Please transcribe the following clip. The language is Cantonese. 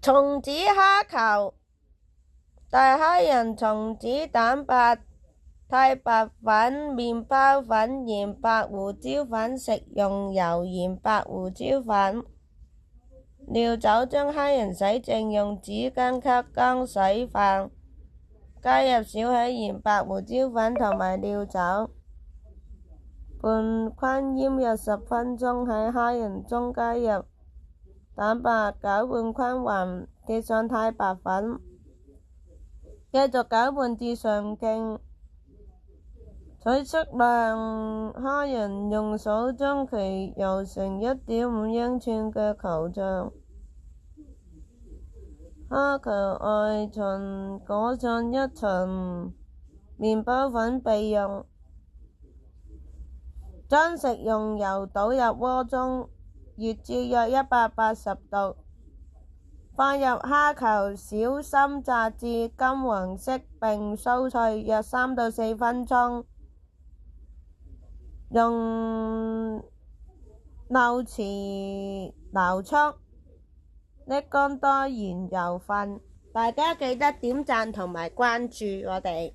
松子蝦球，大蝦仁、松子、蛋白、太白粉、麵包粉、鹽、白胡椒粉、食用油、鹽、白胡椒粉。料酒，將蝦仁洗淨，用紙巾吸乾洗飯，加入少許鹽、白胡椒粉同埋料酒，拌均醃約10分鐘。喺蝦仁中加入蛋白，攪拌均勻，貼上太白粉，繼續攪拌至上勁。取適量蝦仁，用手將其揉成1.5英寸嘅球狀。蝦球外層裹上一層麵包粉備用。將食用油倒入鍋中，熱至約180度，放入蝦球，小心炸至金黃色並酥脆，約3到4分鐘。用漏匙撈出，瀝乾多鹽油分。大家記得點讚同埋關注我哋。